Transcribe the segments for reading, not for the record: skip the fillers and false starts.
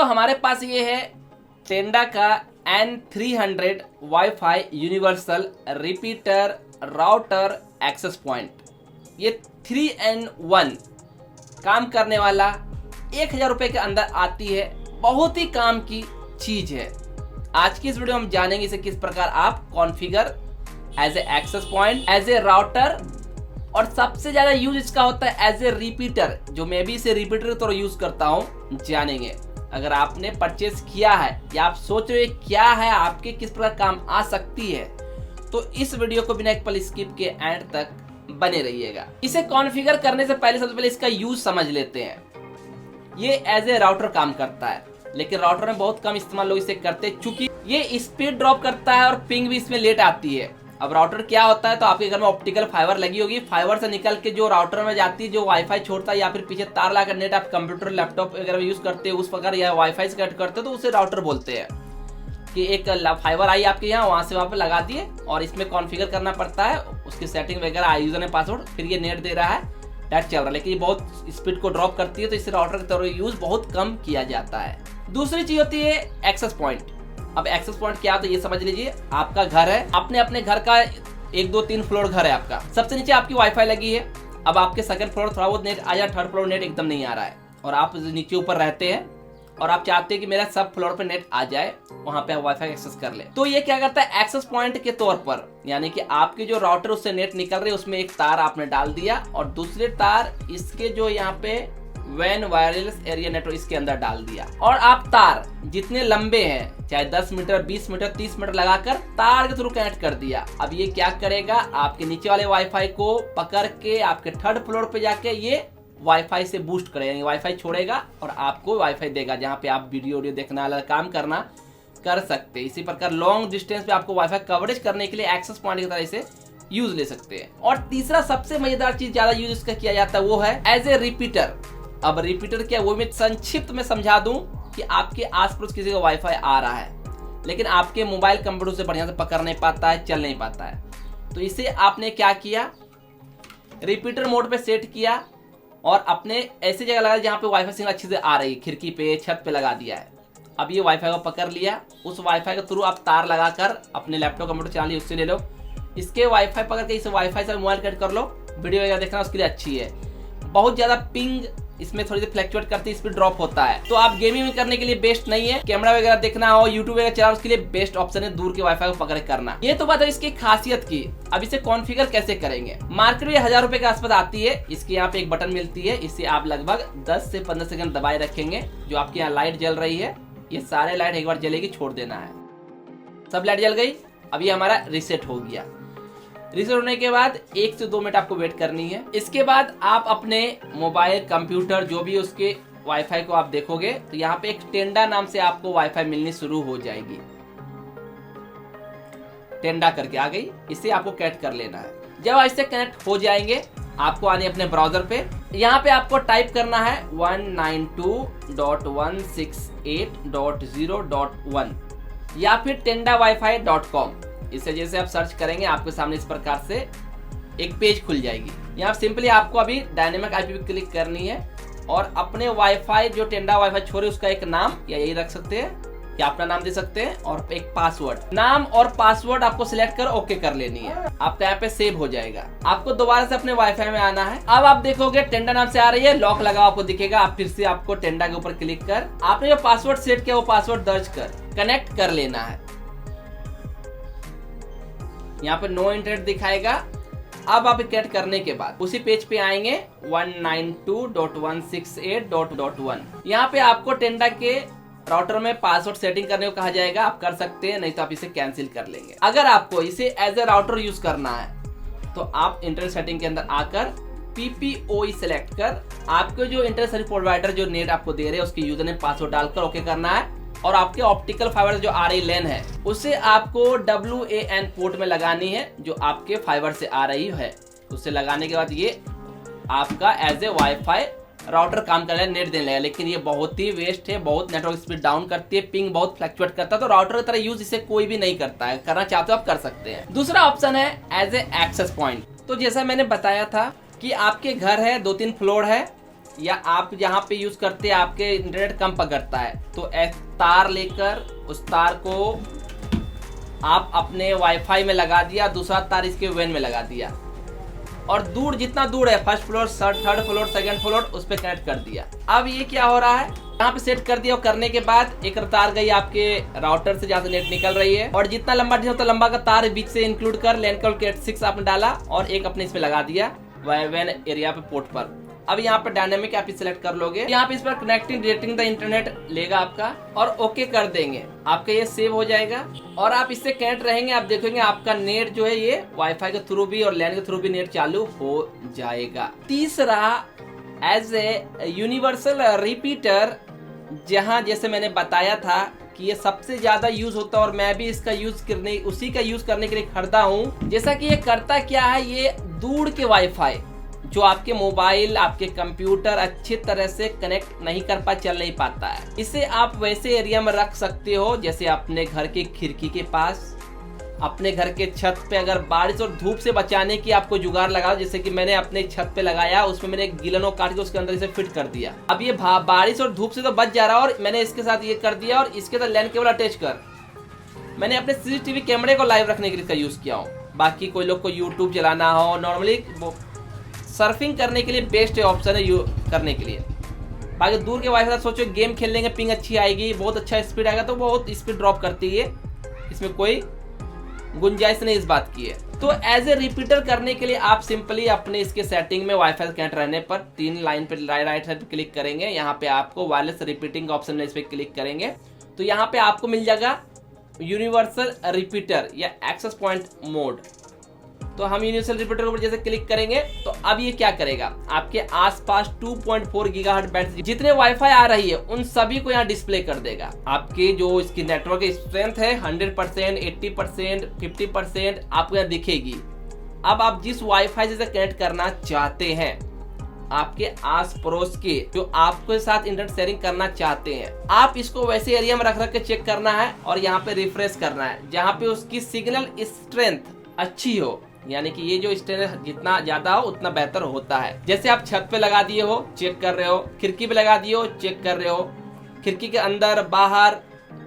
दोस्तों हमारे पास ये है टेंडा का N300 WiFi universal repeater router access point. ये 3-in-1 काम करने वाला 1000 रुपये के अंदर आती है, बहुत ही काम की चीज है। आज की इस वीडियो में हम जानेंगे इसे किस प्रकार आप configure as a access point, as a router, और सबसे ज्यादा यूज इसका होता है एज ए रिपीटर, जो मैं भी इसे रिपीटर के तौर यूज करता हूँ। जानेंगे अगर आपने परचेस किया है या आप सोच रहे हो क्या है, आपके किस प्रकार काम आ सकती है, तो इस वीडियो को बिना एक पल स्किप के एंड तक बने रहिएगा। इसे कॉन्फ़िगर करने से पहले सबसे पहले इसका यूज समझ लेते हैं। ये एज ए राउटर काम करता है, लेकिन राउटर में बहुत कम इस्तेमाल लोग इसे करते हैं, चूंकि ये स्पीड ड्रॉप करता है और पिंग भी इसमें लेट आती है। अब राउटर क्या होता है, तो आपके घर में ऑप्टिकल फाइबर लगी होगी, फाइबर से निकल के जो राउटर में जाती है, जो वाईफाई छोड़ता है, या फिर पीछे तार लगाकर नेट आप कंप्यूटर लैपटॉप वगैरह यूज करते हो उस प्रकार, या वाईफाई से कनेक्ट करते हो, तो उसे राउटर बोलते हैं। कि एक फाइबर आई आपके यहाँ, वहां से वहां पर लगा दिए और इसमें कॉन्फ़िगर करना पड़ता है, उसकी सेटिंग वगैरह, यूजर ने पासवर्ड, फिर ये नेट दे रहा है, नेट चल रहा है, लेकिन ये बहुत स्पीड को ड्रॉप करती है, तो इसे राउटर के तौर पर यूज बहुत कम किया जाता है। दूसरी चीज होती है एक्सेस पॉइंट। अब एक्सेस पॉइंट क्या, तो ये समझ लीजिए आपका घर है, अपने घर का 1 2 3 फ्लोर घर है आपका। सबसे नीचे आपकी वाईफाई लगी है। अब आपके सेकंड फ्लोर थोड़ा बहुत नेट आ जाए, थर्ड फ्लोर नेट एकदम नहीं आ रहा है, और आप नीचे ऊपर रहते हैं और आप चाहते हैं कि मेरा सब फ्लोर पे नेट आ जाए, वहां पे आप वाईफाई एक्सेस कर ले। तो ये क्या करता है, एक्सेस पॉइंट के तौर पर, यानी कि आपकी जो राउटर उससे नेट निकल रही है, उसमें एक तार आपने डाल दिया और दूसरे तार इसके जो यहाँ पे वैन वायरलेस एरिया नेटवर्क इसके अंदर डाल दिया, और आप तार जितने लंबे हैं, चाहे 10 मीटर 20 मीटर 30 मीटर लगाकर तार के थ्रू कनेक्ट कर दिया। अब ये क्या करेगा, आपके नीचे वाले वाईफाई को पकड़ के आपके थर्ड फ्लोर पे जाके ये वाईफाई से बूस्ट करेगा, वाईफाई छोड़ेगा और आपको वाईफाई देगा, जहाँ पे आप वीडियो देखना वाला काम करना कर सकते हैं। इसी प्रकार लॉन्ग डिस्टेंस पे आपको वाईफाई कवरेज करने के लिए एक्सेस पॉइंट की तरह इसे यूज ले सकते हैं। और तीसरा सबसे मजेदार चीज ज्यादा यूज इसका किया जाता है, वो है एज ए रिपीटर। अब रिपीटर क्या, वो मैं संक्षिप्त में समझा दूं कि आपके आसपास किसी का वाईफाई आ रहा है, लेकिन आपके मोबाइल कंप्यूटर से बढ़िया से पकड़ नहीं पाता है, चल नहीं पाता है, तो इसे आपने क्या किया, रिपीटर मोड पे सेट किया और अपने ऐसी जगह लगा जहां पे वाईफाई सिग्नल अच्छे से आ रही है, खिड़की पे, छत पे लगा दिया है। अब ये वाईफाई को पकड़ लिया, उस वाईफाई के थ्रू आप तार लगाकर अपने लैपटॉप कंप्यूटर चला लिया, उससे ले लो, इसके वाईफाई पकड़ के इस वाईफाई से मोबाइल कनेक्ट कर लो, वीडियो वगैरह देखना उसके लिए अच्छी है। बहुत ज्यादा पिंग इसमें थोड़ी सी फ्लक्चुएट करती है, स्पीड ड्रॉप होता है, तो आप गेमिंग करने के लिए बेस्ट नहीं है। कैमरा वगैरह देखना हो, यूट्यूब वगैरह चलाना, उसके लिए बेस्ट ऑप्शन है दूर के वाईफाई को पकड़ करना। ये तो बात है इसकी खासियत की। अब इसे कॉन्फ़िगर कैसे करेंगे, मार्केट में 1000 रुपए के आसपास आती है। इसके यहाँ पे एक बटन मिलती है, इसे आप लगभग 10 से 15 सेकंड दबाए रखेंगे। जो आपके यहाँ लाइट जल रही है, ये सारे लाइट एक बार जलेगी, छोड़ देना है, सब लाइट जल गई। अब ये हमारा रिसेट हो गया। रिसेट होने के बाद 1 से 2 मिनट आपको वेट करनी है। इसके बाद आप अपने मोबाइल कंप्यूटर जो भी उसके वाईफाई को आप देखोगे, तो यहाँ पे एक टेंडा नाम से आपको वाईफाई मिलनी शुरू हो जाएगी। टेंडा करके आ गई, इसे आपको कनेक्ट कर लेना है। जब इससे कनेक्ट हो जाएंगे, आपको आने अपने ब्राउजर पे, यहाँ पे आपको टाइप करना है 192.168.0.1 या फिर tendawifi.com। इसे जैसे आप सर्च करेंगे, आपके सामने इस प्रकार से एक पेज खुल जाएगी। यहाँ सिंपली आपको अभी डायनेमिक आईपी पे क्लिक करनी है और अपने वाईफाई जो टेंडा वाईफाई छोड़े उसका एक नाम या यही रख सकते हैं, या अपना नाम दे सकते हैं, और एक पासवर्ड, नाम और पासवर्ड आपको सिलेक्ट कर ओके कर लेनी है। आपका यहाँ पे सेव हो जाएगा। आपको दोबारा से अपने वाईफाई में आना है। अब आप देखोगे टेंडा नाम से आ रही है, लॉक लगा आपको दिखेगा। आप फिर से आपको टेंडा के ऊपर क्लिक कर आपने जो पासवर्ड सेट किया वो पासवर्ड दर्ज कर कनेक्ट कर लेना है। यहाँ पे नो इंटरनेट दिखाएगा। अब आप कनेक्ट करने के बाद उसी पेज पे आएंगे 192.168.1। यहाँ पे आपको टेंडा के राउटर में पासवर्ड सेटिंग करने को कहा जाएगा। आप कर सकते हैं, नहीं तो आप इसे कैंसिल कर लेंगे। अगर आपको इसे एज ए राउटर यूज करना है, तो आप इंटरनेट सेटिंग के अंदर आकर PPOE सेलेक्ट कर आपके जो इंटरनेट सर्विस प्रोवाइडर जो नेट आपको दे रहे हैं उसके यूजर नेम पासवर्ड डालकर ओके करना है, और आपके ऑप्टिकल फाइबर जो आ रही लेन है उसे आपको WAN पोर्ट में लगानी है, जो आपके फाइबर से आ रही है। उसे लगाने के बाद ये आपका एज ए वाईफाई राउटर काम करने नेट देने लगेगा, लेकिन ये बहुत ही वेस्ट है, बहुत नेटवर्क स्पीड डाउन करती है, पिंग बहुत फ्लक्चुएट करता है, तो राउटर की तरह यूज इसे कोई भी नहीं करता है। करना चाहते हो आप कर सकते हैं। दूसरा ऑप्शन है एज ए एक्सेस पॉइंट। तो जैसा मैंने बताया था कि आपके घर है, 2-3 फ्लोर है, या आप जहाँ पे यूज करते हैं आपके इंटरनेट कम पकड़ता है, तो तार लेकर उस तार को आप अपने वाईफाई में लगा दिया, दूसरा तार इसके वैन में लगा दिया और दूर जितना दूर है, first floor, third floor, second floor, उस पर कनेक्ट कर दिया। अब ये क्या हो रहा है, यहाँ पे सेट कर दिया और करने के बाद एक तार गई आपके राउटर से जहाँ से नेट निकल रही है और जितना लंबा उतना लंबा का तार बीच से इंक्लूड कर लैन केबल 6 आपने डाला और एक अपने इसमें लगा दिया वैन एरिया पे पोर्ट पर। अब यहाँ पे डायनेमिक आप सिलेक्ट कर लोगे, यहाँ पे इस पर कनेक्टिंग डायरेक्टिंग द इंटरनेट लेगा आपका और ओके कर देंगे, आपका ये सेव हो जाएगा और आप इससे कनेक्ट रहेंगे। आप देखेंगे आपका नेट जो है ये वाईफाई के थ्रू भी और लैन के थ्रू भी नेट चालू हो जाएगा। तीसरा, एज ए यूनिवर्सल रिपीटर, जहाँ जैसे मैंने बताया था कि ये सबसे ज्यादा यूज होता है और मैं भी इसका उसी का यूज करने के लिए खरीदा हूँ। जैसा कि ये करता क्या है, ये दूर के वाईफाई जो आपके मोबाइल, आपके कंप्यूटर अच्छी तरह से कनेक्ट नहीं कर चल नहीं पाता है, इसे आप वैसे एरिया में रख सकते हो जैसे अपने घर के खिड़की के पास, अपने घर के छत पे। अगर बारिश और धूप से बचाने की आपको जुगाड़ लगाओ, जैसे कि मैंने अपने छत पे लगाया, उसमें मैंने एक गिलनो काट के उसके अंदर इसे फिट कर दिया। अब ये बारिश और धूप से तो बच जा रहा है और मैंने इसके साथ ये कर दिया और इसके साथ लैन केबल अटैच कर मैंने अपने CCTV कैमरे को लाइव रखने के लिए इसका यूज किया हूँ। बाकी कोई लोग को यूट्यूब चलाना हो, नॉर्मली सर्फिंग करने के लिए बेस्ट ऑप्शन है करने के लिए। बाकी दूर के वाईफाई सोचो गेम खेल लेंगे, पिंग अच्छी आएगी, बहुत अच्छा स्पीड आएगा, तो बहुत स्पीड ड्रॉप करती है, इसमें कोई गुंजाइश नहीं इस बात की है। तो एज ए रिपीटर करने के लिए आप सिंपली अपने इसके सेटिंग में वाईफाई कनेक्ट रहने पर 3 लाइन पे राइट साइड पे क्लिक करेंगे, यहाँ पे आपको वायरलेस रिपीटिंग ऑप्शन में इस पे क्लिक करेंगे तो यहाँ पे आपको मिल जाएगा यूनिवर्सल रिपीटर या एक्सेस पॉइंट मोड। तो हम यूनिवर्सल रिपीटर के ऊपर जैसे क्लिक करेंगे तो अब ये क्या करेगा, आपके आसपास 2.4 गीगाहर्ट्ज बैंड जितने वाईफाई आ रही है उन सभी को यहाँ डिस्प्ले कर देगा। आपके जो इसकी नेटवर्क स्ट्रेंथ है 100%, 80%, 50% आपको यहाँ दिखेगी। अब आप जिस वाईफाई से कनेक्ट करना चाहते हैं, आपके आस पड़ोस के जो आपके साथ इंटरनेट शेयरिंग करना चाहते हैं, आप इसको वैसे एरिया में रख के चेक करना है और यहाँ पे रिफ्रेश करना है जहाँ पे उसकी सिग्नल स्ट्रेंथ अच्छी हो, यानी कि ये जो स्ट्रेंथ जितना ज्यादा हो उतना बेहतर होता है। जैसे आप छत पे लगा दिए हो, चेक कर रहे हो, खिड़की पे लगा दिए हो, चेक कर रहे हो, खिड़की के अंदर बाहर।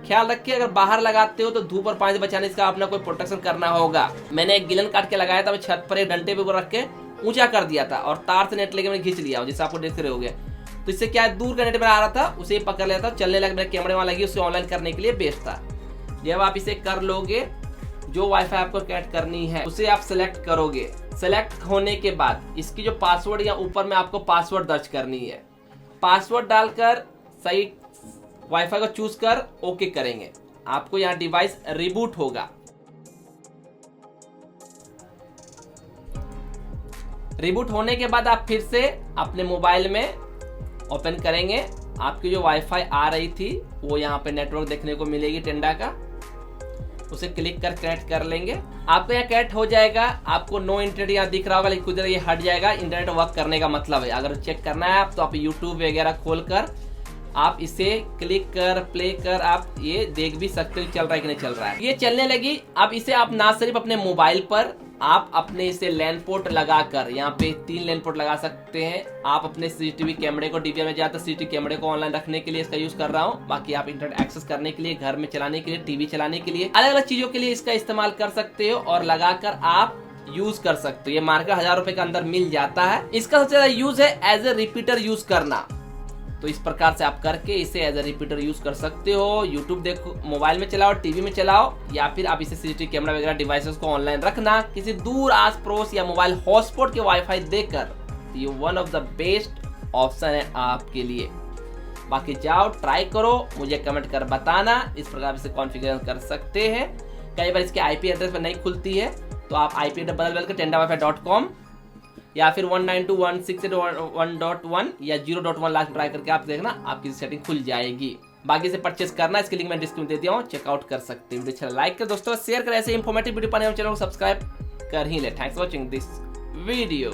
ख्याल रखिए अगर बाहर लगाते हो तो धूप और पानी से बचाने इसका अपना कोई प्रोटेक्शन करना होगा। मैंने एक गिलन काट के लगाया था, मैं छत पर एक डंडे पे ऊपर रख के ऊंचा कर दिया था और तार से नेट लेके मैंने खींच लिया, जैसे आपको देख रहे होगे। तो इससे क्या दूर का नेट पर आ रहा था, उसे पकड़ लिया था, चलने लगा, मेरे कैमरे वहां लगी, उसे ऑनलाइन करने के लिए बेस्ट था। जब आप इसे कर लोगे, जो वाईफाई आपको कनेक्ट करनी है उसे आप सिलेक्ट करोगे। सिलेक्ट होने के बाद इसकी जो पासवर्ड या ऊपर में आपको पासवर्ड दर्ज करनी है, पासवर्ड डालकर सही वाईफाई को चूज कर ओके करेंगे। आपको यहाँ डिवाइस रिबूट होगा। रिबूट होने के बाद आप फिर से अपने मोबाइल में ओपन करेंगे, आपकी जो वाईफाई आ रही थी वो यहाँ पे नेटवर्क देखने को मिलेगी टेंडा का, उसे क्लिक कर कनेक्ट कर लेंगे। आपको यहाँ कनेक्ट हो जाएगा, आपको नो इंटरनेट यहाँ दिख रहा होगा, लेकिन कुछ देर ये हट जाएगा। इंटरनेट वर्क करने का मतलब है, अगर चेक करना है आप तो आप यूट्यूब वगैरह खोलकर आप इसे क्लिक कर प्ले कर आप ये देख भी सकते हो चल रहा है कि नहीं चल रहा है। ये चलने लगी। अब इसे आप ना सिर्फ अपने मोबाइल पर, आप अपने इसे लैन पोर्ट लगाकर, यहाँ पे 3 लैन पोर्ट लगा सकते हैं। आप अपने CCTV कैमरे को, DVR में जाकर CCTV कैमरे को ऑनलाइन रखने के लिए इसका यूज कर रहा हूँ। बाकी आप इंटरनेट एक्सेस करने के लिए, घर में चलाने के लिए, टीवी चलाने के लिए, अलग अलग चीजों के लिए इसका इस्तेमाल कर सकते हो और लगाकर आप यूज कर सकते हो। ये मार्केट 1000 रुपए के अंदर मिल जाता है। इसका सबसे ज्यादा यूज है एज ए रिपीटर यूज करना। तो इस प्रकार से आप करके इसे एज ए रिपीटर यूज कर सकते हो। यूट्यूब देखो, मोबाइल में चलाओ, टीवी में चलाओ, या फिर आप इसे CCTV कैमरा वगैरह डिवाइसेस को ऑनलाइन रखना किसी दूर आस पड़ोस या मोबाइल हॉटस्पॉट के वाईफाई देकर, ये one of the best option है आपके लिए। बाकी जाओ ट्राई करो, मुझे कमेंट कर बताना। इस प्रकार से कॉन्फ़िगरेशन कर सकते हैं। कई बार इसके IP एड्रेस पर नहीं खुलती है तो आप IP एड्रेस बदल कर tendawifi.com या फिर 192.168.1.1 या 0.1 लाख ट्राई करके आप देखना, आपकी सेटिंग खुल जाएगी। बाकी से परचेस करना, इसके लिंक मैं डिस्क्रिप्शन दे दिया हूँ, चेकआउट कर सकते हैं। वीडियो अच्छा लाइक कर दोस्तों, शेयर कर, ऐसे इंफॉर्मेटिव वीडियो पाने चैनल को सब्सक्राइब कर ही ले। Thanks for watching this video.